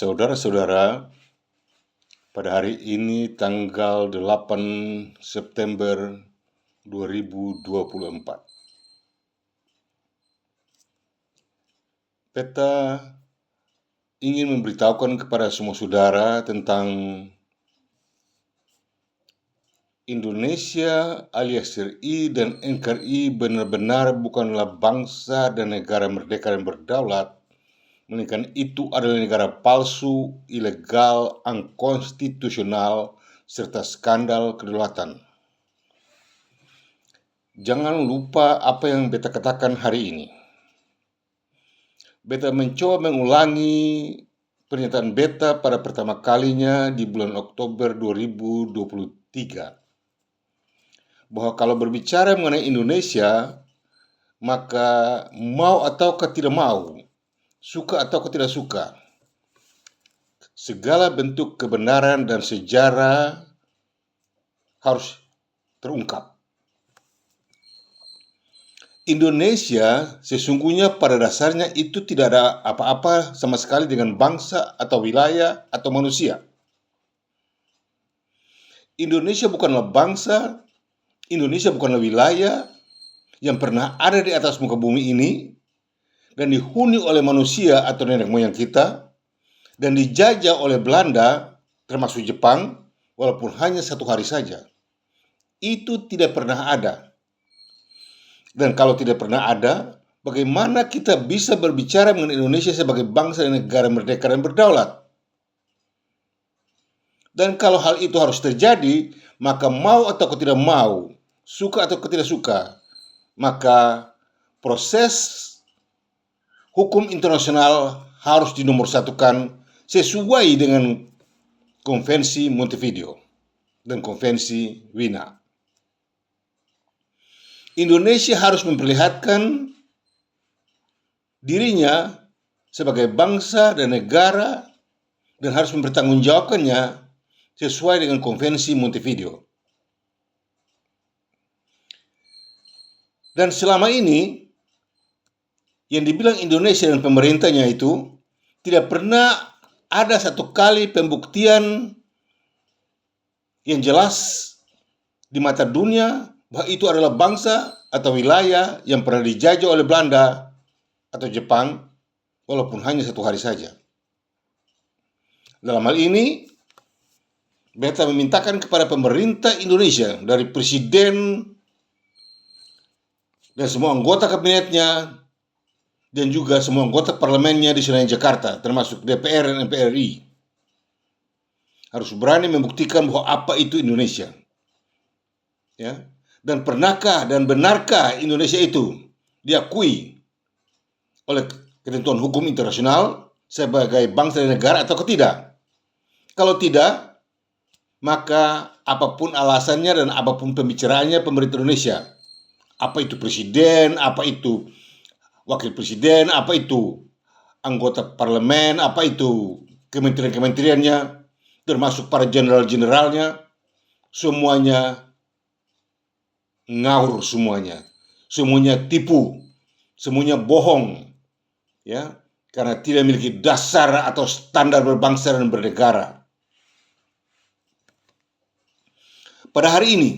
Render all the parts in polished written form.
Saudara-saudara, pada hari ini tanggal 8 September 2024. Beta ingin memberitahukan kepada semua saudara tentang Indonesia alias RI dan NKRI benar-benar bukanlah bangsa dan negara merdeka dan berdaulat, melainkan itu adalah negara palsu, ilegal, unkonstitusional, serta skandal kedaulatan. Jangan lupa apa yang beta katakan hari ini. Beta mencoba mengulangi pernyataan beta pada pertama kalinya di bulan Oktober 2023. Bahwa kalau berbicara mengenai Indonesia, maka mau ataukah tidak mau, suka ataukah tidak suka, segala bentuk kebenaran dan sejarah harus terungkap. Indonesia sesungguhnya pada dasarnya itu tidak ada apa-apa sama sekali dengan bangsa atau wilayah atau manusia. Indonesia bukanlah bangsa, Indonesia bukanlah wilayah yang pernah ada di atas muka bumi ini dan dihuni oleh manusia atau nenek moyang kita dan dijajah oleh Belanda termasuk Jepang walaupun hanya 1 hari saja. Itu tidak pernah ada. Dan kalau tidak pernah ada, bagaimana kita bisa berbicara mengenai Indonesia sebagai bangsa dan negara merdeka dan berdaulat? Dan kalau hal itu harus terjadi, maka mau atau tidak mau, suka atau tidak suka, maka proses hukum internasional harus dinomorsatukan sesuai dengan Konvensi Montevideo dan Konvensi Wina. Indonesia harus memperlihatkan dirinya sebagai bangsa dan negara dan harus mempertanggungjawabkannya sesuai dengan Konvensi Montevideo. Dan selama ini yang dibilang Indonesia dan pemerintahnya itu tidak pernah ada satu kali pembuktian yang jelas di mata dunia bahwa itu adalah bangsa atau wilayah yang pernah dijajah oleh Belanda atau Jepang walaupun hanya 1 hari saja. Dalam hal ini, beta memintakan kepada pemerintah Indonesia dari presiden dan semua anggota kabinetnya dan juga semua anggota parlemennya di Senayan Jakarta termasuk DPR dan MPRI harus berani membuktikan bahwa apa itu Indonesia. Ya. Dan pernahkah dan benarkah Indonesia itu diakui oleh ketentuan hukum internasional sebagai bangsa dan negara atau tidak? Kalau tidak, maka apapun alasannya dan apapun pembicaraannya pemerintah Indonesia, apa itu presiden, apa itu wakil presiden, apa itu anggota parlemen, apa itu kementerian-kementeriannya, termasuk para jenderal-jenderalnya, semuanya ngawur semuanya tipu, semuanya bohong, ya, karena tidak memiliki dasar atau standar berbangsa dan bernegara. Pada hari ini,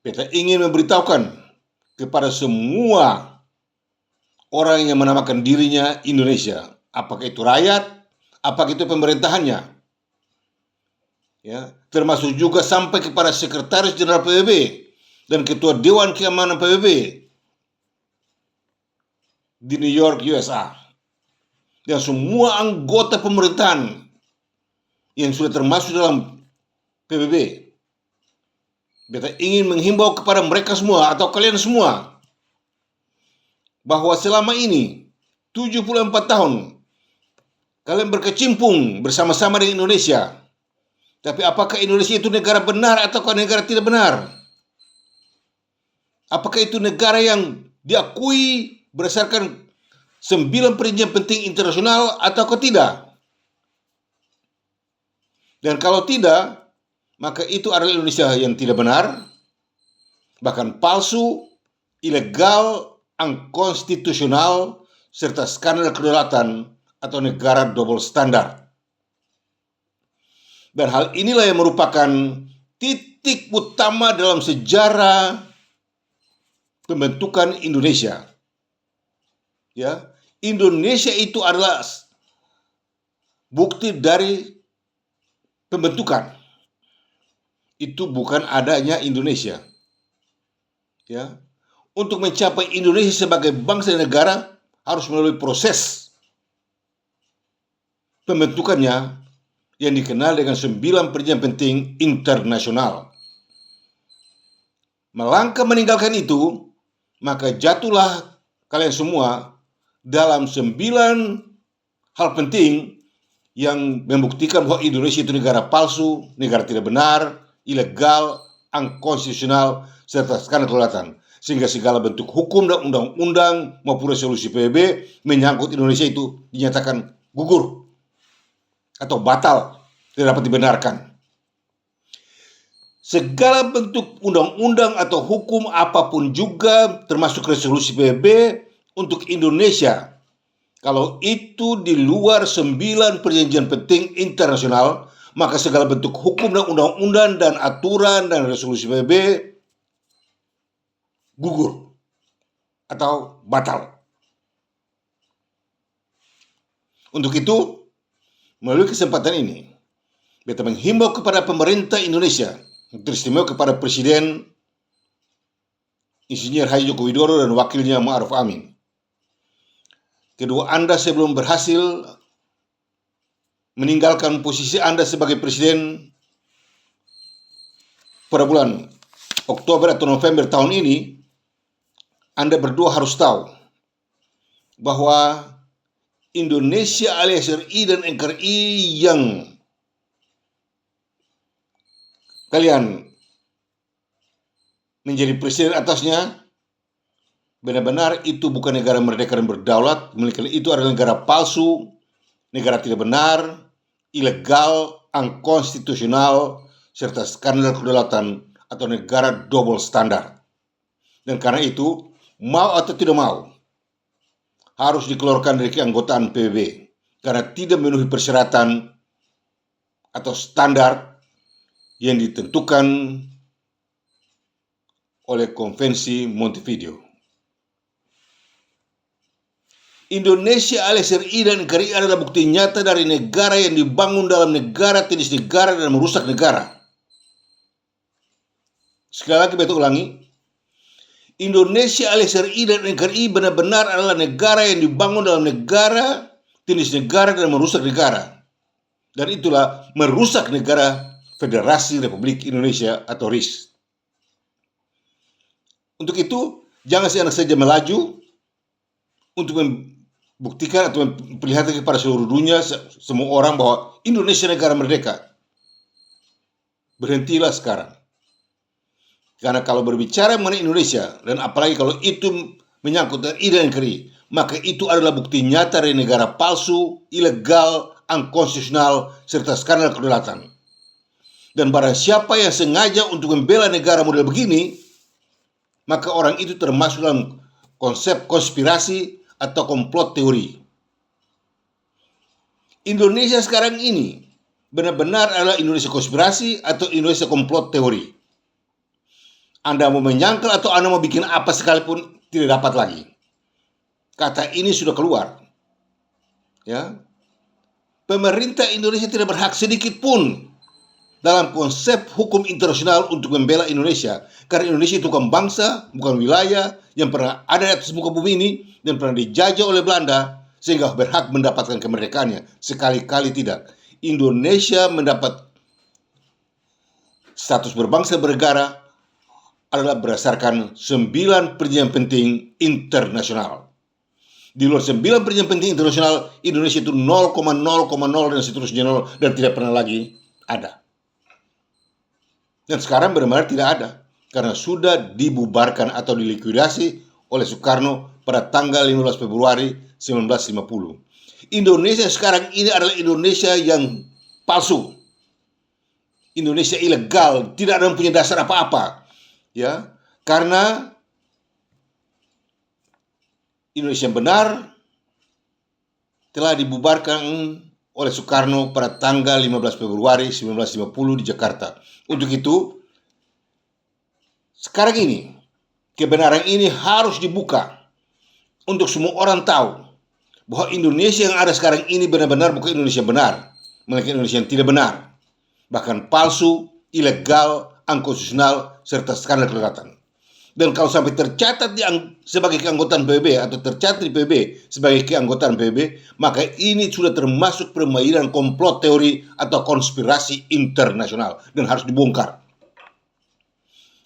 beta ingin memberitahukan kepada semua orang yang menamakan dirinya Indonesia, apakah itu rakyat, apakah itu pemerintahannya, ya, termasuk juga sampai kepada Sekretaris Jenderal PBB dan Ketua Dewan Keamanan PBB di New York, USA, dan semua anggota pemerintahan yang sudah termasuk dalam PBB. Beta ingin menghimbau kepada mereka semua atau kalian semua bahwa selama ini 74 tahun kalian berkecimpung bersama-sama dengan Indonesia. Tapi apakah Indonesia itu negara benar ataukah negara tidak benar? Apakah itu negara yang diakui berdasarkan 9 perjanjian penting internasional ataukah tidak? Dan kalau tidak, maka itu adalah Indonesia yang tidak benar, bahkan palsu, ilegal, unkonstitusional, serta skandal kedaulatan atau negara double standar. Dan hal inilah yang merupakan titik utama dalam sejarah pembentukan Indonesia. Ya, Indonesia itu adalah bukti dari pembentukan. Itu bukan adanya Indonesia. Ya, untuk mencapai Indonesia sebagai bangsa dan negara harus melalui proses pembentukannya yang dikenal dengan 9 perjanjian penting internasional. Melangkah meninggalkan itu, maka jatuhlah kalian semua dalam 9 hal penting yang membuktikan bahwa Indonesia itu negara palsu, negara tidak benar, ilegal, unkonstitusional, serta skandal kedaulatan. Sehingga segala bentuk hukum dan undang-undang maupun resolusi PBB menyangkut Indonesia itu dinyatakan gugur atau batal, tidak dapat dibenarkan. Segala bentuk undang-undang atau hukum apapun juga, termasuk resolusi PBB untuk Indonesia, kalau itu di luar 9 perjanjian penting internasional, maka segala bentuk hukum dan undang-undang dan aturan dan resolusi PBB gugur atau batal. Untuk itu, melalui kesempatan ini, beta menghimbau kepada pemerintah Indonesia, teristimewa kepada Presiden Insinyur Haji Joko Widodo dan wakilnya Ma'ruf Amin. Kedua Anda sebelum berhasil meninggalkan posisi Anda sebagai Presiden pada bulan Oktober atau November tahun ini, Anda berdua harus tahu bahwa Indonesia alias RI dan NKRI yang kalian menjadi presiden atasnya, benar-benar itu bukan negara merdeka dan berdaulat, melainkan itu adalah negara palsu, negara tidak benar, ilegal, unkonstitusional, serta skandal kedaulatan atau negara double standar. Dan karena itu, mau atau tidak mau, harus dikeluarkan dari keanggotaan PBB karena tidak memenuhi persyaratan atau standar yang ditentukan oleh Konvensi Montevideo. Indonesia alias RI dan NKRI adalah bukti nyata dari negara yang dibangun dalam negara, jenis negara, dan merusak negara. Sekali lagi beta ulangi, Indonesia alias RI dan NKRI benar-benar adalah negara yang dibangun dalam negara, jenis negara, dan merusak negara. Dan itulah merusak negara Federasi Republik Indonesia atau RIS. Untuk itu, jangan saja melaju untuk membuktikan atau memperlihatkan kepada seluruh dunia, semua orang bahwa Indonesia negara merdeka. Berhentilah sekarang. Karena kalau berbicara mengenai Indonesia, dan apalagi kalau itu menyangkut RI dan NKRI, maka itu adalah bukti nyata dari negara palsu, ilegal, unkonstitusional, serta skandal kedaulatan. Dan barang siapa yang sengaja untuk membela negara model begini, maka orang itu termasuk dalam konsep konspirasi atau komplot teori. Indonesia sekarang ini benar-benar adalah Indonesia konspirasi atau Indonesia komplot teori. Anda mau menyangkal atau Anda mau bikin apa sekalipun tidak dapat lagi. Kata ini sudah keluar. Ya. Pemerintah Indonesia tidak berhak sedikit pun dalam konsep hukum internasional untuk membela Indonesia. Karena Indonesia itu bukan bangsa, bukan wilayah yang pernah ada di atas muka bumi ini dan pernah dijajah oleh Belanda sehingga berhak mendapatkan kemerdekaannya. Sekali-kali tidak. Indonesia mendapat status berbangsa bernegara adalah berdasarkan 9 perjanjian penting internasional. Di luar 9 perjanjian penting internasional, Indonesia itu 0,0,0 dan seterusnya 0 dan tidak pernah lagi ada. Dan sekarang benar-benar tidak ada karena sudah dibubarkan atau dilikuidasi oleh Soekarno pada tanggal 15 Februari 1950. Indonesia sekarang ini adalah Indonesia yang palsu. Indonesia ilegal, tidak ada punya dasar apa-apa. Ya, karena Indonesia yang benar telah dibubarkan oleh Soekarno pada tanggal 15 Februari 1950 di Jakarta. Untuk itu, sekarang ini, kebenaran ini harus dibuka untuk semua orang tahu bahwa Indonesia yang ada sekarang ini benar-benar bukan Indonesia benar, melainkan Indonesia yang tidak benar, bahkan palsu, ilegal, unkonstitusional, serta skandal kelewatan. Dan kalau sampai tercatat sebagai keanggotaan PBB atau tercatat di PBB sebagai keanggotaan PBB, maka ini sudah termasuk permainan komplot teori atau konspirasi internasional dan harus dibongkar.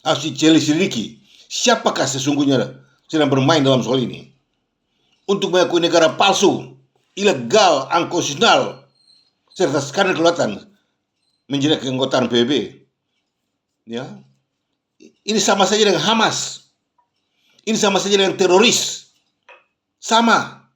Harus diselidiki siapakah sesungguhnya sedang bermain dalam soal ini untuk mengakui negara palsu, ilegal, unkonstitusional, serta skandal kelewatan menjadi keanggotaan PBB. Ya, ini sama saja dengan Hamas. Ini sama saja dengan teroris. Sama.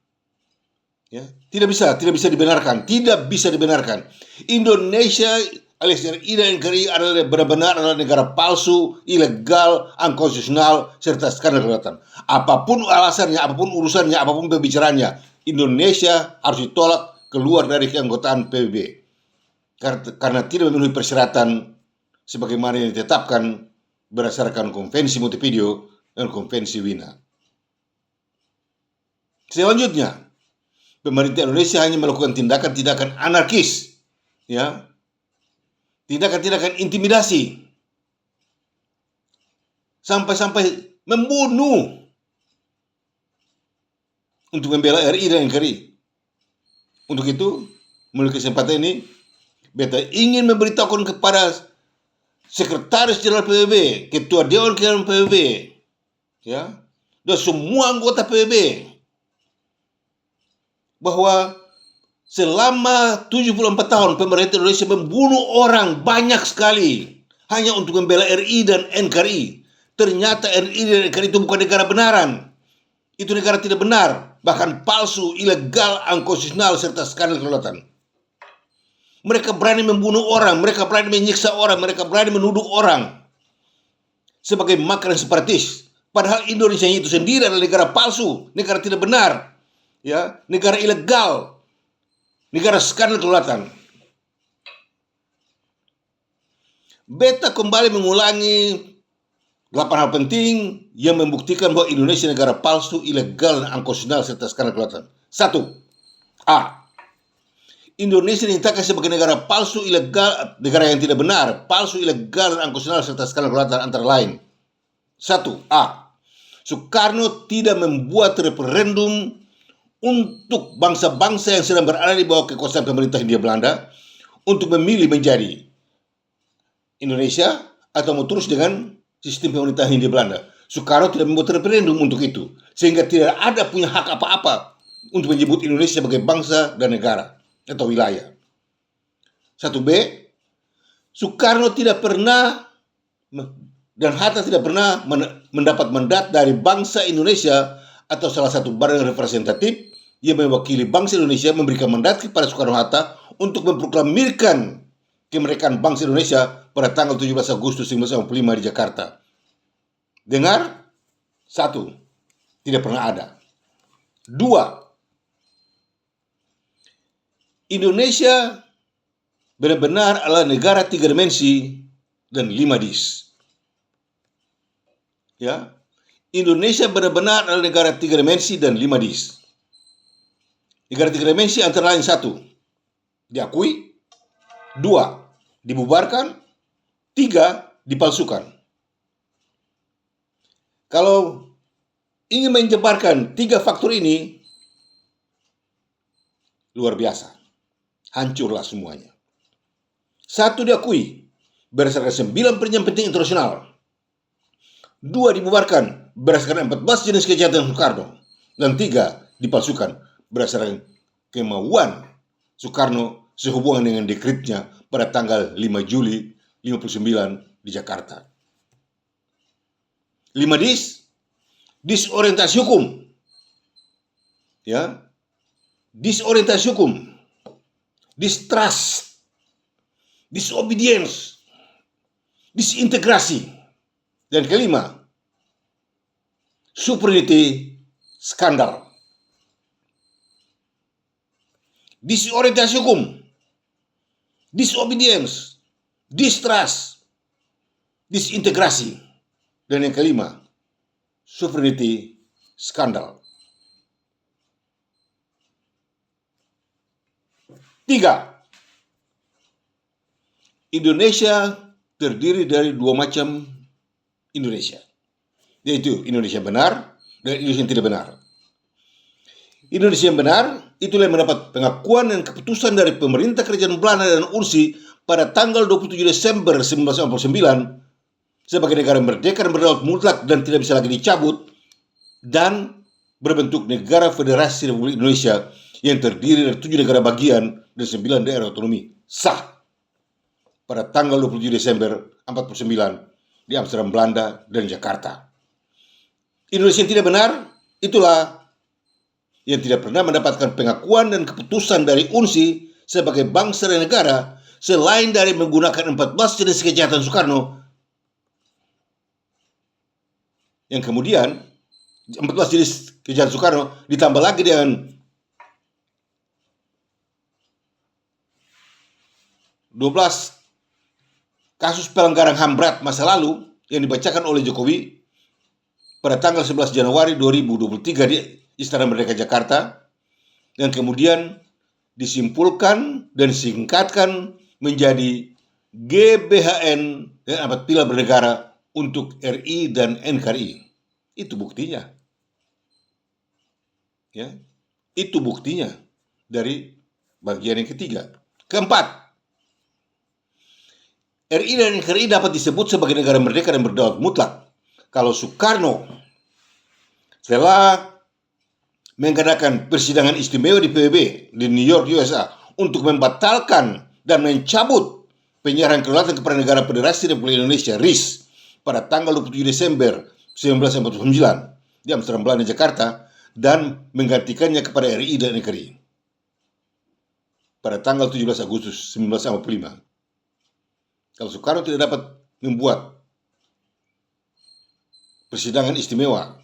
Ya, tidak bisa dibenarkan. Tidak bisa dibenarkan. Indonesia alias NKRI adalah benar-benar adalah negara palsu, ilegal, unkonstitusional, serta skandal kelewatan. Apapun alasannya, apapun urusannya, apapun pembicaraannya, Indonesia harus ditolak keluar dari keanggotaan PBB. Karena tidak memenuhi persyaratan sebagaimana yang ditetapkan berdasarkan Konvensi Montevideo dan Konvensi Wina. Selanjutnya, pemerintah Indonesia hanya melakukan tindakan-tindakan anarkis, ya, tindakan-tindakan intimidasi, sampai-sampai membunuh untuk membela RI dan NKRI. Untuk itu, melalui kesempatan ini, beta ingin memberitahukan kepada Sekretaris Jenderal PBB, Ketua Dewan Keamanan PBB, ya, dan semua anggota PBB bahwa selama 74 tahun pemerintah Indonesia membunuh orang banyak sekali hanya untuk membela RI dan NKRI. Ternyata RI dan NKRI itu bukan negara benaran. Itu negara tidak benar, bahkan palsu, ilegal, unkonstitusional, serta skandal kelewatan. Mereka berani membunuh orang, mereka berani menyiksa orang, mereka berani menuduh orang sebagai makar separatis. Padahal Indonesia itu sendiri adalah negara palsu, negara tidak benar, ya, negara ilegal, negara skandal kelewatan. Beta kembali mengulangi 8 hal penting yang membuktikan bahwa Indonesia negara palsu, ilegal, dan unkonstitusional serta skandal kelewatan. 1. A. Indonesia dinyatakan sebagai negara palsu, ilegal, negara yang tidak benar, palsu, ilegal, dan unkonstitusional serta skandal kelewatan antara lain. 1. A. Soekarno tidak membuat referendum untuk bangsa-bangsa yang sedang berada di bawah kekuasaan pemerintah Hindia Belanda untuk memilih menjadi Indonesia atau mau terus dengan sistem pemerintahan Hindia Belanda. Soekarno tidak membuat referendum untuk itu, sehingga tidak ada punya hak apa-apa untuk menyebut Indonesia sebagai bangsa dan negara atau wilayah. 1B, Soekarno tidak pernah dan Hatta tidak pernah mendapat mandat dari bangsa Indonesia atau salah satu badan representatif yang mewakili bangsa Indonesia memberikan mandat kepada Soekarno-Hatta untuk memproklamirkan kemerdekaan bangsa Indonesia pada tanggal 17 Agustus 1945 di Jakarta. Dengar? 1, tidak pernah ada. 2, Indonesia benar-benar adalah negara 3 dimensi dan 5 dis. Ya, Indonesia benar-benar adalah negara 3 dimensi dan 5 dis. Negara 3 dimensi antara lain 1, diakui, 2, dibubarkan, 3, dipalsukan. Kalau ingin menjabarkan 3 faktor ini, luar biasa. Hancurlah semuanya. 1, diakui berdasarkan 9 perjanjian penting internasional. 2, dibubarkan berdasarkan 14 jenis kejahatan Soekarno. Dan 3, dipalsukan berdasarkan kemauan Soekarno sehubungan dengan dekretnya pada tanggal 5 Juli 59 di Jakarta. 5 dis, disorientasi hukum. Ya. Disorientasi hukum. Distrust, disobedience, disintegrasi. Dan kelima, superiority skandal. disorientasi hukum, disobedience, distrust, disintegrasi, dan yang kelima, sovereignty skandal. 3. Indonesia terdiri dari dua macam Indonesia, yaitu Indonesia benar dan Indonesia yang tidak benar. Indonesia yang benar itulah yang mendapat pengakuan dan keputusan dari pemerintah kerajaan Belanda dan UNSI pada tanggal 27 Desember 1949 sebagai negara merdeka dan berdaulat mutlak dan tidak bisa lagi dicabut, dan berbentuk negara federasi Republik Indonesia yang terdiri dari 7 negara bagian dan 9 daerah otonomi sah pada tanggal 27 Desember 1949 di Amsterdam, Belanda, dan Jakarta. Indonesia yang tidak benar itulah yang tidak pernah mendapatkan pengakuan dan keputusan dari UNSI sebagai bangsa dan negara selain dari menggunakan 14 jenis kejahatan Soekarno, yang kemudian 14 jenis kejahatan Soekarno ditambah lagi dengan 12 kasus pelanggaran HAM berat masa lalu yang dibacakan oleh Jokowi pada tanggal 11 Januari 2023 di Istana Merdeka Jakarta, yang kemudian disimpulkan dan disingkatkan menjadi GBHN dan apabila bernegara untuk RI dan NKRI. Itu buktinya. Ya, itu buktinya dari bagian yang ketiga. Keempat, RI dan NKRI dapat disebut sebagai negara merdeka dan berdaulat mutlak kalau Soekarno telah mengadakan persidangan istimewa di PBB di New York, USA untuk membatalkan dan mencabut penyerahan kedaulatan kepada negara Federasi Republik Indonesia RIS pada tanggal 27 Desember 1949 di Amsterdam, Belanda, Jakarta, dan menggantikannya kepada RI dan NKRI pada tanggal 17 Agustus 1945. Kalau Soekarno tidak dapat membuat persidangan istimewa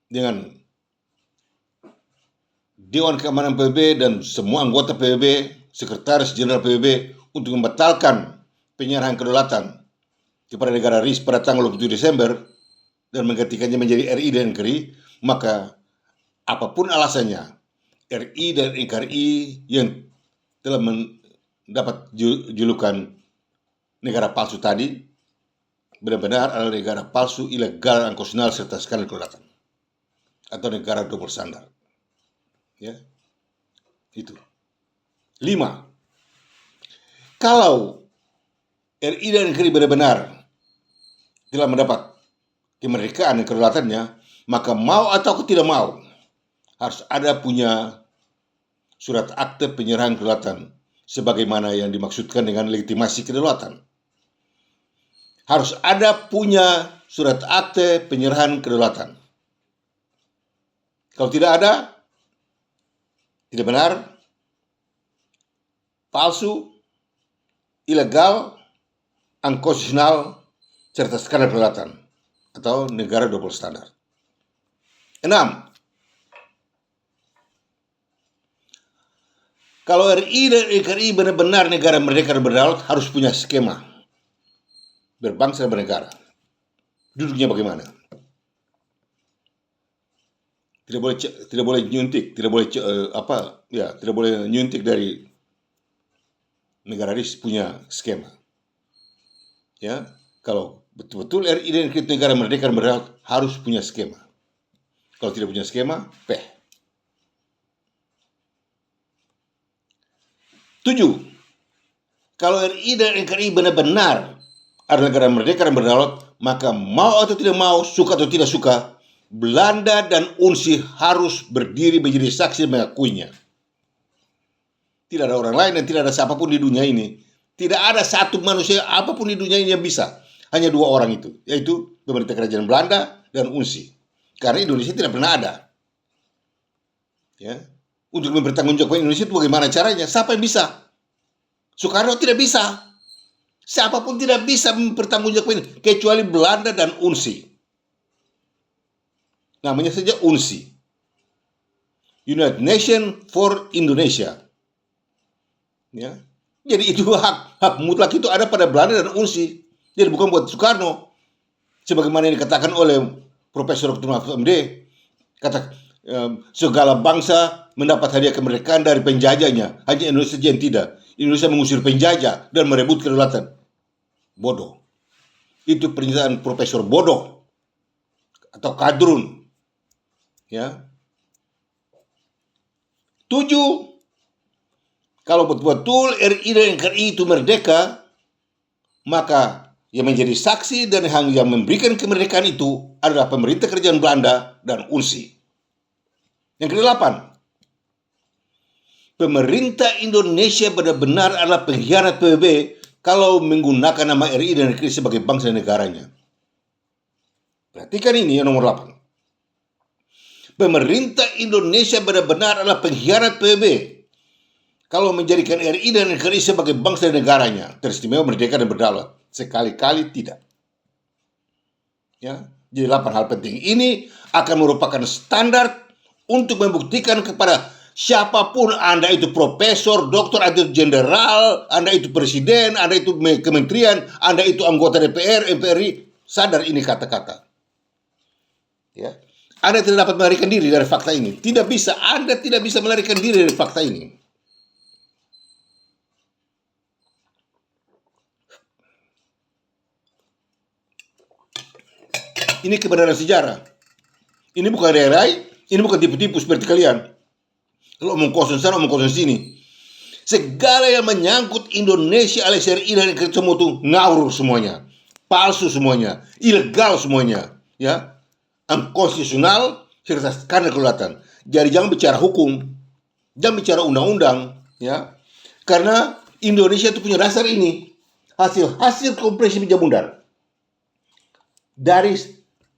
dengan Dewan Keamanan PBB dan semua anggota PBB, Sekretaris Jenderal PBB untuk membatalkan penyerahan kedaulatan kepada negara RIS pada tanggal 27 Desember dan menggantikannya menjadi RI dan NKRI, maka apapun alasannya, RI dan NKRI yang telah mendapat julukan negara palsu tadi benar-benar adalah negara palsu, ilegal, unconstitusional, serta skandal kedaulatan atau negara double standar. Ya, itu. 5. Kalau RI dan NKRI benar-benar telah mendapat kemerdekaan dan kedaulatannya, maka mau atau tidak mau harus ada punya surat akte penyerahan kedaulatan sebagaimana yang dimaksudkan dengan legitimasi kedaulatan. Harus ada punya surat akte penyerahan kedaulatan. Kalau tidak ada, tidak benar, palsu, ilegal, unconstitutional, serta skandal kedaulatan atau negara double standar. 6. Kalau RI dan NKRI benar-benar negara merdeka dan berdaulat, harus punya skema berbangsa dan bernegara. Duduknya bagaimana? Tidak boleh nyuntik, tidak boleh nyuntik dari negara RIS punya skema. Ya, kalau betul-betul RI dan NKRI negara merdeka dan berdaulat harus punya skema. Kalau tidak punya skema, 7. Kalau RI dan NKRI benar-benar adalah negara merdeka dan berdaulat, maka mau atau tidak mau, suka atau tidak suka, Belanda dan UNSI harus berdiri menjadi saksi mengakuinya. Tidak ada orang lain dan tidak ada siapapun di dunia ini. Tidak ada satu manusia apapun di dunia ini yang bisa. Hanya 2 orang itu, yaitu pemerintah kerajaan Belanda dan UNSI. Karena Indonesia tidak pernah ada. Ya. Untuk mempertanggungjawabkan Indonesia itu bagaimana caranya? Siapa yang bisa? Soekarno tidak bisa. Siapapun tidak bisa mempertanggungjawabkan ini kecuali Belanda dan UNSI. Namanya saja UNSI, United Nation for Indonesia. Ya. Jadi itu hak mutlak itu ada pada Belanda dan Unsi. Jadi bukan buat Soekarno. Sebagaimana yang dikatakan oleh Profesor Dr. Mahfud MD, kata segala bangsa mendapat hadiah kemerdekaan dari penjajahnya, hanya Indonesia saja yang tidak. Indonesia mengusir penjajah dan merebut kedaulatan. Bodoh. Itu pernyataan profesor bodoh atau kadrun. Ya. 7. Kalau betul-betul RI dan NKRI itu merdeka, maka yang menjadi saksi dan yang memberikan kemerdekaan itu adalah pemerintah kerajaan Belanda dan Unsi. Yang ke-8, pemerintah Indonesia benar-benar adalah pengkhianat PBB kalau menggunakan nama RI dan NKRI sebagai bangsa dan negaranya. Perhatikan ini yang nomor 8. Pemerintah Indonesia benar-benar adalah pengkhianat PBB kalau menjadikan RI dan NKRI sebagai bangsa dan negaranya, teristimewa, merdeka, dan berdaulat. Sekali-kali tidak. Ya, jadi 8 hal penting ini akan merupakan standar untuk membuktikan kepada siapapun, Anda itu profesor, doktor, atau jenderal, Anda itu presiden, Anda itu kementerian, Anda itu anggota DPR, MPRI, sadar ini kata-kata. Ya. Anda tidak dapat melarikan diri dari fakta ini. Tidak bisa, Anda tidak bisa melarikan diri dari fakta ini. Ini kebenaran sejarah. Ini bukan rai, ini bukan tipu-tipu seperti kalian. Kalau omong kosong sana, omong kosong sini. Segala yang menyangkut Indonesia alias RI dan NKRI semua itu ngawur semuanya. Palsu semuanya. Ilegal semuanya. Ya, unkonstitusional serta skandal kedaulatan. Jadi jangan bicara hukum. Jangan bicara undang-undang. Ya, karena Indonesia itu punya dasar ini. Hasil kompresi meja bundar. Dari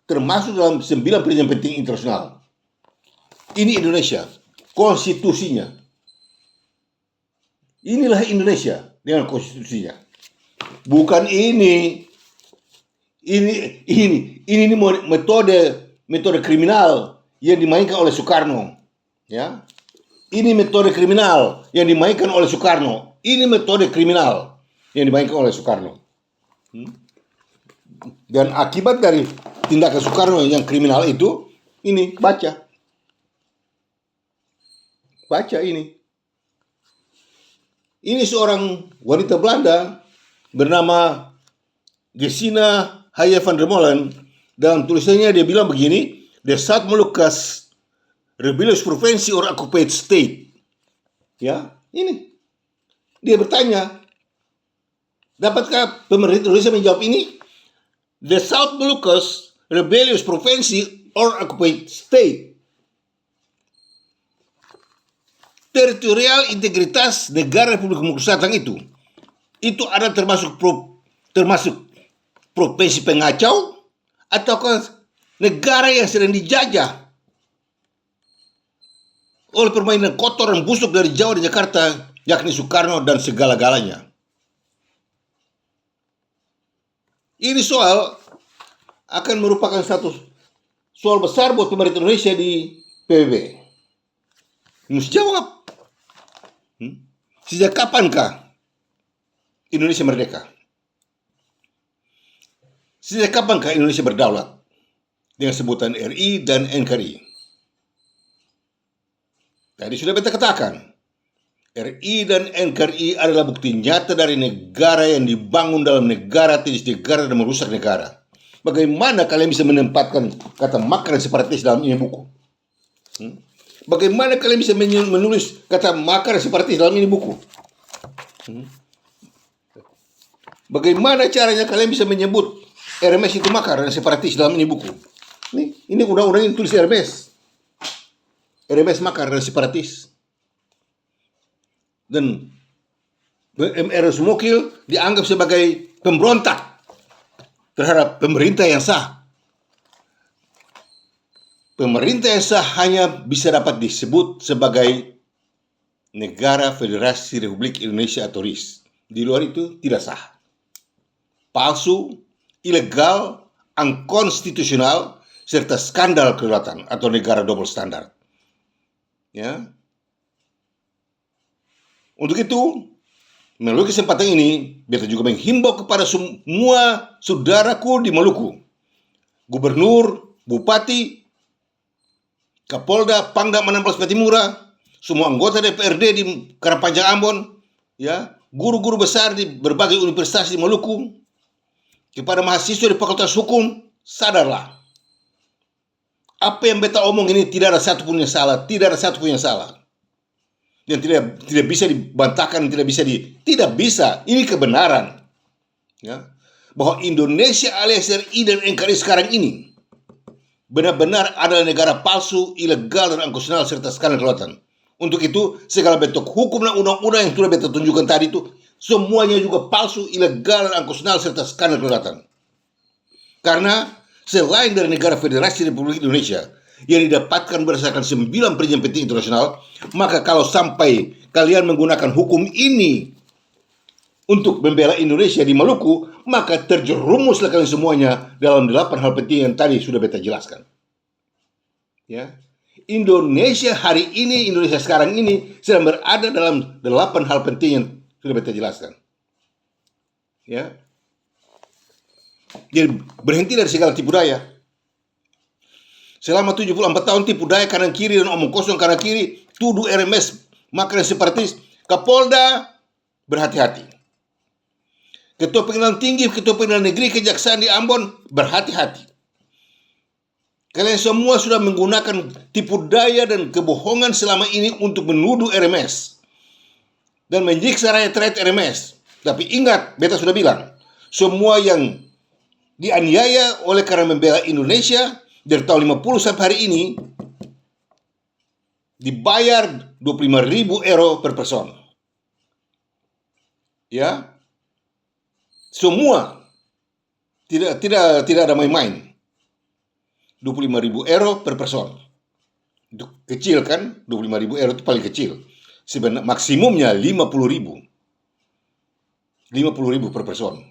termasuk dalam 9 perjanjian penting internasional. Ini Indonesia, konstitusinya. Inilah Indonesia dengan konstitusinya. Bukan ini. Ini metode kriminal yang dimainkan oleh Soekarno. Ya. Ini metode kriminal yang dimainkan oleh Soekarno. Ini metode kriminal yang dimainkan oleh Soekarno. Dan akibat dari tindakan Soekarno yang kriminal itu, ini baca ini. Ini seorang wanita Belanda bernama Gesina Haya van der Molen. Dalam tulisannya dia bilang begini, the South Moluccas rebellious province or occupied state. Ya, ini dia bertanya, dapatkah pemerintah Indonesia menjawab ini? The South Moluccas rebellious province or occupied state. Teritorial integritas negara Republik Maluku Selatan itu ada termasuk provinsi pengacau ataukah negara yang sedang dijajah oleh permainan kotor dan busuk dari Jawa dan Jakarta, yakni Soekarno dan segala-galanya. Ini soal akan merupakan satu soal besar buat pemerintah Indonesia di PBB. Mesti jawab. Sejak kapankah Indonesia merdeka? Sejak kapankah Indonesia berdaulat dengan sebutan RI dan NKRI? Tadi sudah beta katakan, RI dan NKRI adalah bukti nyata dari negara yang dibangun dalam negara, tindas negara, dan merusak negara. Bagaimana kalian bisa menempatkan kata makar dan separatis dalam ini buku? Bagaimana kalian bisa menulis kata makar dan separatis dalam ini buku? Bagaimana caranya kalian bisa menyebut RMS itu makar dan separatis dalam ini buku? Ini undang-undang yang tulis RMS. RMS makar dan separatis. Dan MR Sumokil dianggap sebagai pemberontak terhadap pemerintah yang sah. Pemerintah yang sah hanya bisa dapat disebut sebagai Negara Federasi Republik Indonesia atau RIS. Di luar itu tidak sah. Palsu, ilegal, unkonstitusional, serta skandal kedaulatan atau negara double standar. Ya. Untuk itu, Melalui kesempatan ini, beta juga menghimbau kepada semua saudaraku di Maluku, gubernur, bupati, Kapolda, Pangdam 16 Patimura, semua anggota DPRD di Karangpanjang Ambon, ya, guru-guru besar di berbagai universitas di Maluku, kepada mahasiswa di Fakultas Hukum, sadarlah. Apa yang beta omong ini tidak ada satupun yang salah, tidak ada satupun yang salah. Dan tidak bisa dibantahkan, tidak bisa. Ini kebenaran. Ya. Bahwa Indonesia alias RI dan NKRI sekarang ini benar-benar adalah negara palsu, ilegal, dan angkusional serta skandal kelewatan. Untuk itu, segala bentuk hukum dan undang-undang yang sudah beta tunjukkan tadi itu semuanya juga palsu, ilegal, dan angkusional serta skandal kelewatan. Karena selain dari negara Federasi Republik Indonesia yang didapatkan berdasarkan 9 perjanjian penting internasional, maka kalau sampai kalian menggunakan hukum ini untuk membela Indonesia di Maluku, maka terjerumuslah kalian semuanya dalam 8 hal penting yang tadi sudah beta jelaskan. Ya. Indonesia hari ini, Indonesia sekarang ini sedang berada dalam 8 hal penting yang sudah beta jelaskan. Ya. Jadi berhenti dari segala tipu daya. Selama 74 tahun tipu daya kanan kiri dan omong kosong kanan kiri, tuduh RMS makanan separatis, Kapolda berhati-hati. Ketua Pengadilan Tinggi, Ketua Pengadilan Negeri, Kejaksaan di Ambon berhati-hati. Kalian semua sudah menggunakan tipu daya dan kebohongan selama ini untuk menuduh RMS dan menyiksa rakyat-rakyat RMS. Tapi ingat, beta sudah bilang, semua yang dianiaya oleh karena membela Indonesia dari tahun 50 sampai hari ini dibayar 25.000 euro per person. Ya. Semua tidak ada main-main. 25.000 euro per person. Itu kecil kan? 25.000 euro itu paling kecil. Sebenarnya maksimumnya 50.000. 50.000 per person.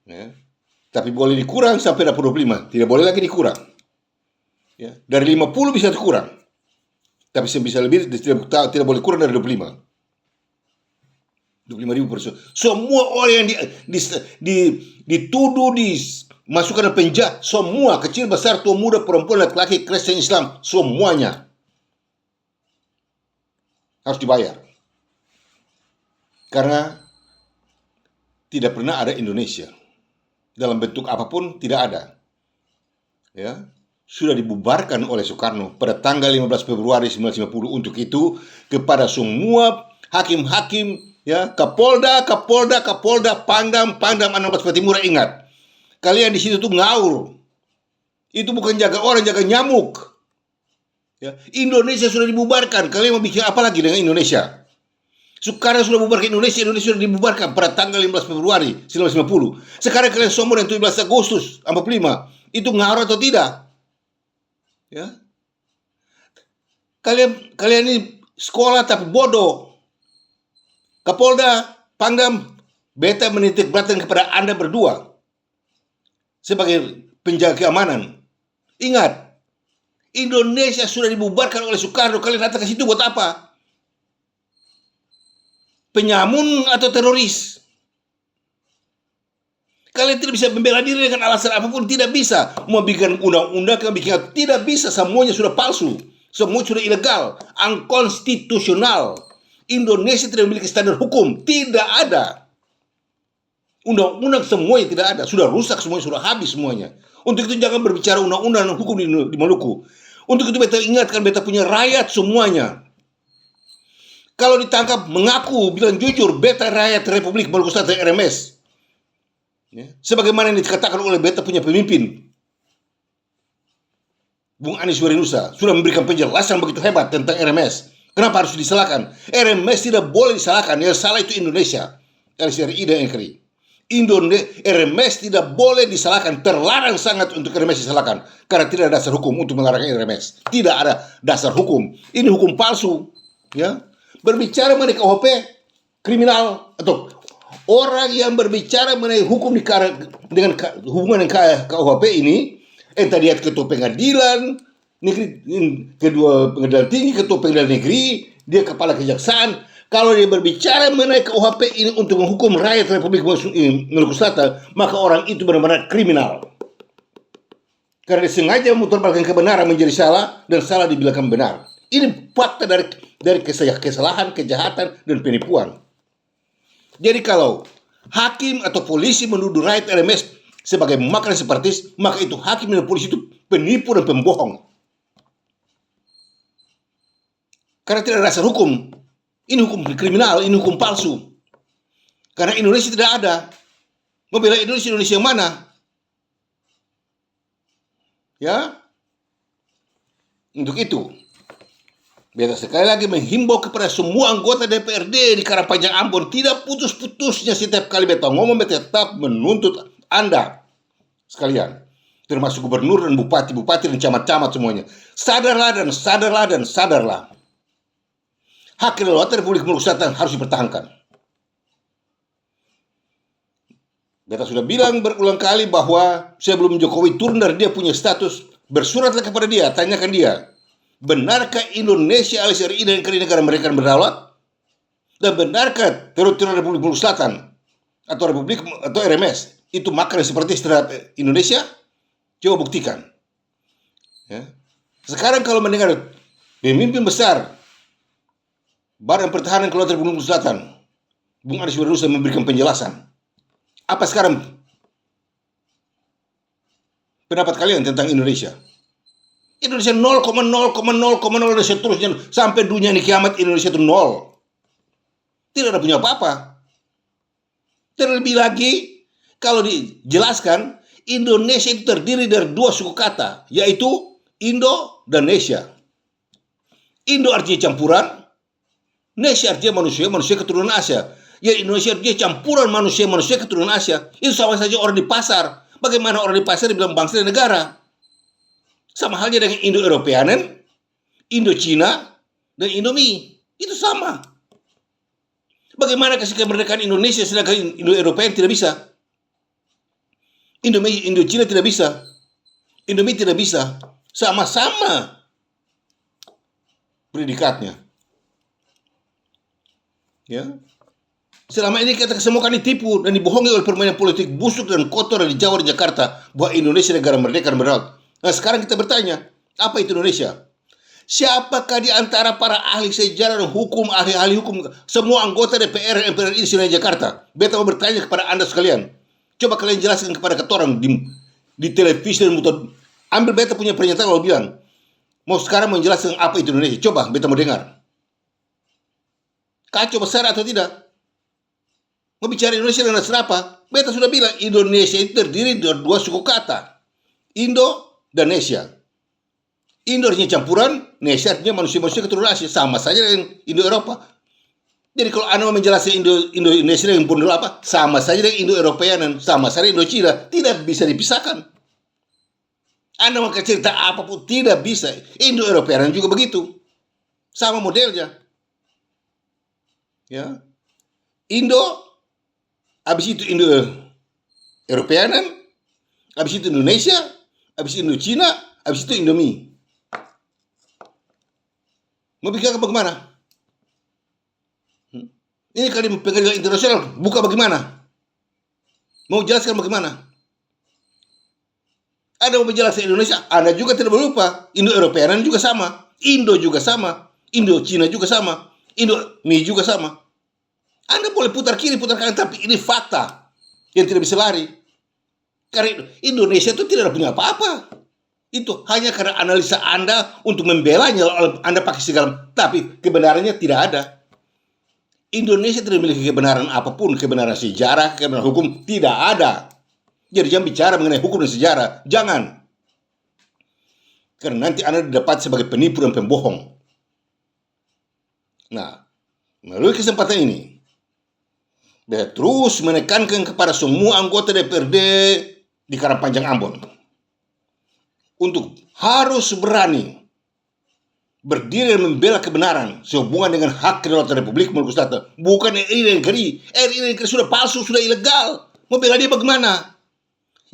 Ya. Tapi boleh dikurang sampai dapat 25. Tidak boleh lagi dikurang. Ya. Dari 50 bisa dikurang. Tapi bisa lebih, tidak boleh kurang dari 25. 25.000 per person. Semua orang yang dituduh, dimasukkan ke penjara, semua, kecil, besar, tua, muda, perempuan, laki-laki, Kristen, Islam, semuanya harus dibayar. Karena tidak pernah ada Indonesia. Dalam bentuk apapun tidak ada. Ya, sudah dibubarkan oleh Soekarno pada tanggal 15 Februari 1950. Untuk itu kepada semua hakim-hakim, ya, Kapolda, Pangdam 16 Patimura, ingat, kalian di situ tuh ngaur. Itu bukan jaga orang, jaga nyamuk. Ya, Indonesia sudah dibubarkan. Kalian mau bikin apa lagi dengan Indonesia? Sekarang sudah bubarkan Indonesia sudah dibubarkan pada tanggal 15 Februari 1950. Sekarang kalian sombong yang 17 Agustus 45. Itu ngaruh atau tidak? Ya. Kalian ini sekolah tapi bodoh. Kapolda, Pangdam, beta menitik beratkan kepada Anda berdua sebagai penjaga keamanan. Ingat, Indonesia sudah dibubarkan oleh Soekarno. Kalian datang ke situ buat apa? Penyamun atau teroris? Kalian tidak bisa membela diri dengan alasan apapun, tidak bisa. Mau bikin undang-undang, tidak bisa. Semuanya sudah palsu, semua sudah ilegal, unkonstitusional. Indonesia tidak memiliki standar hukum, tidak ada. Undang-undang semuanya tidak ada, sudah rusak semuanya, sudah habis semuanya. Untuk itu jangan berbicara undang-undang dan hukum di Maluku. Untuk itu beta ingatkan, beta punya rakyat semuanya. Kalau ditangkap mengaku, bilang jujur, beta rakyat Republik Maluku Selatan RMS. Ya. Sebagaimana yang dikatakan oleh beta punya pemimpin, Bung Anies Warinusa, sudah memberikan penjelasan begitu hebat tentang RMS. Kenapa harus disalahkan? RMS tidak boleh disalahkan, yang salah itu Indonesia. RI dan NKRI. RMS tidak boleh disalahkan, terlarang sangat untuk RMS disalahkan. Karena tidak ada dasar hukum untuk melarang RMS. Tidak ada dasar hukum. Ini hukum palsu. Ya. Berbicara mengenai KUHP kriminal atau orang yang berbicara mengenai hukum dengan hubungan dengan KUHP ini, entah dia ketua pengadilan negeri, kedua pengadilan tinggi, ketua pengadilan negeri, dia kepala kejaksaan, Kalau dia berbicara mengenai KUHP ini untuk menghukum rakyat Republik Maluku Selatan, maka orang itu benar-benar kriminal. Karena dia sengaja memutarbalikkan kebenaran menjadi salah dan salah dibilangkan benar. Ini fakta dari kesalahan, kejahatan, dan penipuan. Jadi kalau hakim atau polisi menuduh rakyat RMS sebagai makar separatis, maka itu hakim dan polisi itu penipu dan pembohong. Karena tidak ada dasar hukum. Ini hukum kriminal, ini hukum palsu. Karena Indonesia tidak ada. Membela Indonesia yang mana? Ya, untuk itu, beta sekali lagi menghimbau kepada semua anggota DPRD di Karangpanjang Ambon, tidak putus-putusnya setiap kali beta ngomong, beta tetap menuntut Anda sekalian, termasuk gubernur dan bupati dan camat-camat semuanya. Sadarlah. Hak kedaulatan Republik Maluku Selatan harus dipertahankan. Beta sudah bilang berulang kali bahwa sebelum Jokowi turun dari dia punya status, bersuratlah kepada dia, tanyakan dia, benarkah Indonesia alias RI dan negara mereka berdaulat? Dan benarkah teritorial Republik Maluku Selatan atau RMS itu makar seperti terhadap Indonesia? Coba buktikan. Ya. Sekarang kalau mendengar pemimpin besar Badan Pertahanan Kelautan Republik Maluku Selatan, Bung Anies Baswedan memberikan penjelasan. Apa sekarang pendapat kalian tentang Indonesia? Indonesia 0,0,0,0 dan seterusnya sampai dunia ini kiamat. Indonesia itu 0. Tidak ada punya apa-apa. Terlebih lagi kalau dijelaskan, Indonesia itu terdiri dari dua suku kata, yaitu Indo dan Nesia. Indo artinya campuran, Nesia artinya manusia keturunan Asia. Ya, Indonesia artinya campuran manusia keturunan Asia. Itu sama saja orang di pasar. Bagaimana orang di pasar dibilang bangsa dan negara? Sama halnya dengan Indo-Eropeanen, Indo-Cina, dan Indomie. Itu sama. Bagaimana kasih kemerdekaan Indonesia sedangkan Indo-Eropean tidak bisa? Indomie, Indo-Cina tidak bisa. Indomie tidak bisa. Sama-sama predikatnya. Ya. Selama ini kita semua kan ditipu dan dibohongi oleh permainan politik busuk dan kotor di Jawa dan Jakarta bahwa Indonesia negara merdeka dan berdaulat. Nah, sekarang kita bertanya, apa itu Indonesia? Siapakah di antara para ahli sejarah dan hukum, ahli hukum, semua anggota DPR dan MPR di sini Jakarta? Beta mau bertanya kepada Anda sekalian. Coba kalian jelaskan kepada ketorang di televisi dan muter. Ambil beta punya pernyataan lalu bilang, mau sekarang menjelaskan apa itu Indonesia. Coba beta mau dengar. Kacau besar atau tidak? Mau bicara Indonesia dengan dasar apa? Beta sudah bilang Indonesia itu terdiri dari dua suku kata, Indo dan Nesia. Indo artinya campuran, Nesia artinya manusia keturunan Asia, sama saja dengan Indo-Eropa. Jadi kalau Anda mau menjelaskan Indonesia dengan pondok apa, sama saja dengan Indo-Eropean, sama saja Indo-Cina, tidak bisa dipisahkan. Anda mau cerita apapun tidak bisa. Indo-Eropean juga begitu, sama modelnya. Ya, Indo. Habis itu Indo-Eropeanan, habis itu Indonesia, habis itu Indo-Cina, habis itu Indomie. Mau bikin bagaimana? Ini kali pengadilan internasional buka bagaimana? Mau jelaskan bagaimana? Ada mau menjelaskan Indonesia, Anda juga tidak lupa. Indo-Eropeanan juga sama, Indo juga sama, Indo-Cina juga sama, Indomie juga sama. Anda boleh putar kiri, putar kanan, tapi ini fakta yang tidak bisa lari. Karena Indonesia itu tidak punya apa-apa. Itu hanya karena analisa Anda untuk membelanya, Anda pakai segala, tapi kebenarannya tidak ada. Indonesia tidak memiliki kebenaran apapun, kebenaran sejarah, kebenaran hukum, tidak ada. Jadi jangan bicara mengenai hukum dan sejarah, jangan. Karena nanti Anda dapat sebagai penipu dan pembohong. Nah, melalui kesempatan ini, dia terus menekankan kepada semua anggota DPRD di Karangpanjang Ambon untuk harus berani berdiri dan membela kebenaran sehubungan dengan hak kedaulatan Republik Maluku Selatan. Bukan RI dan negeri sudah palsu, sudah ilegal. Mau bela dia bagaimana?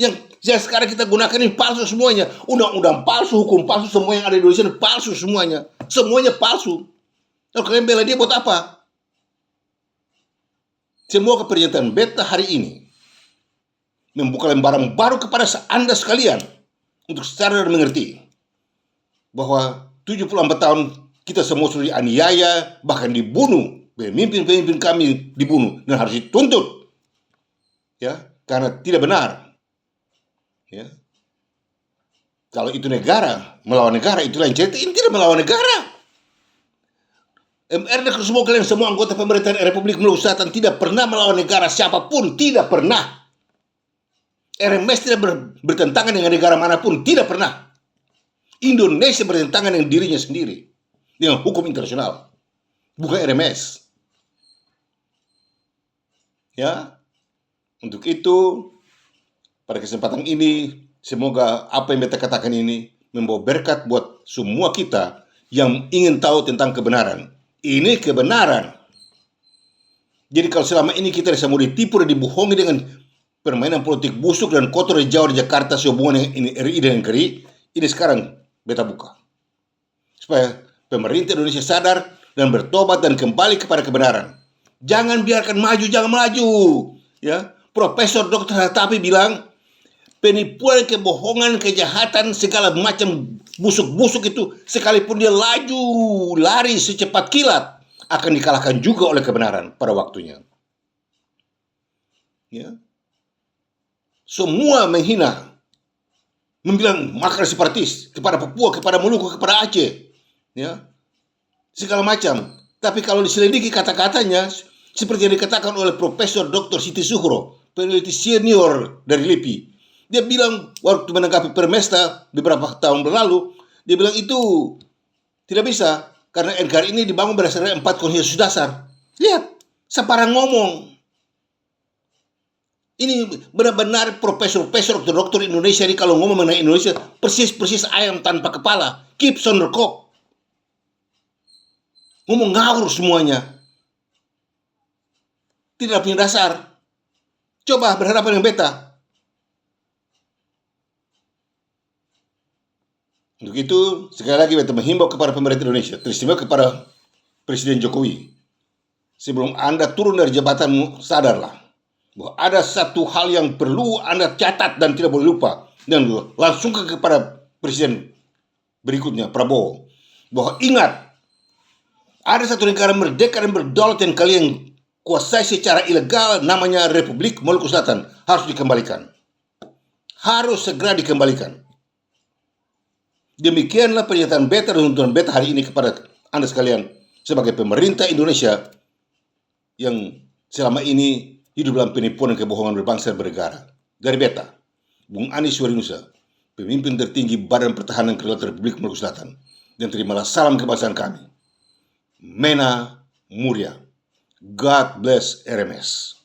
Yang sekarang kita gunakan ini palsu semuanya. Undang-undang palsu, hukum palsu, semua yang ada di Indonesia palsu semuanya. Semuanya palsu. Kalau kalian bela dia buat apa? Semoga pernyataan beta hari ini membuka lembaran baru kepada Anda sekalian untuk sadar dan mengerti bahwa 74 tahun kita semua sudah dianiaya, bahkan dibunuh. Pemimpin-pemimpin kami dibunuh dan harus dituntut, ya, karena tidak benar. Ya. Kalau itu negara, melawan negara, itu lain cerita. Ini tidak melawan negara. MR dan semua kalian, semua anggota pemerintahan Republik Maluku Selatan tidak pernah melawan negara siapapun, tidak pernah. RMS tidak bertentangan dengan negara manapun, tidak pernah. Indonesia bertentangan dengan dirinya sendiri, dengan hukum internasional, bukan RMS. Ya, untuk itu pada kesempatan ini semoga apa yang beta katakan ini membawa berkat buat semua kita yang ingin tahu tentang kebenaran. Ini kebenaran. Jadi kalau selama ini kita bisa mau ditipu dan dibohongi dengan permainan politik busuk dan kotor di Jawa dan Jakarta sehubungan dengan RI dan KRI, ini sekarang beta buka. Supaya pemerintah Indonesia sadar dan bertobat dan kembali kepada kebenaran. Jangan biarkan maju, jangan melaju. Ya, Profesor Dr. Hatapi bilang, penipuan, kebohongan, kejahatan, segala macam busuk-busuk itu, sekalipun dia laju, lari secepat kilat, akan dikalahkan juga oleh kebenaran pada waktunya. Ya. Semua menghina, membilang makar separatis kepada Papua, kepada Maluku, kepada Aceh, ya, segala macam. Tapi kalau diselidiki kata-katanya, seperti yang dikatakan oleh Profesor Dr. Siti Zuhro, peneliti senior dari LIPI, dia bilang waktu menanggapi Permesta beberapa tahun berlalu, dia bilang itu tidak bisa karena NKRI ini dibangun berdasarkan 4 konsensus dasar. Lihat, separang ngomong. Ini benar-benar profesor-profesor, dokter Indonesia ini kalau ngomong mengenai Indonesia persis ayam tanpa kepala, keeps on the cock. Ngomong ngawur semuanya. Tidak punya dasar. Coba berhadapan dengan beta. Untuk itu, sekali lagi beta menghimbau kepada pemerintah Indonesia, teristimewa kepada Presiden Jokowi. Sebelum Anda turun dari jabatanmu, sadarlah bahwa ada satu hal yang perlu Anda catat dan tidak boleh lupa. Dan langsung kepada Presiden berikutnya, Prabowo, bahwa ingat, ada satu negara merdeka dan berdaulat yang kalian kuasai secara ilegal, namanya Republik Maluku Selatan, harus dikembalikan. Harus segera dikembalikan. Demikianlah pernyataan beta dan tuntunan beta hari ini kepada Anda sekalian sebagai pemerintah Indonesia yang selama ini hidup dalam penipuan dan kebohongan berbangsa dan bernegara. Dari beta, Bung Anies Warinusa, pemimpin tertinggi Badan Pertahanan Kedaulatan Republik Maluku Selatan, dan terimalah salam kebangsaan kami. Mena Muria. God bless RMS.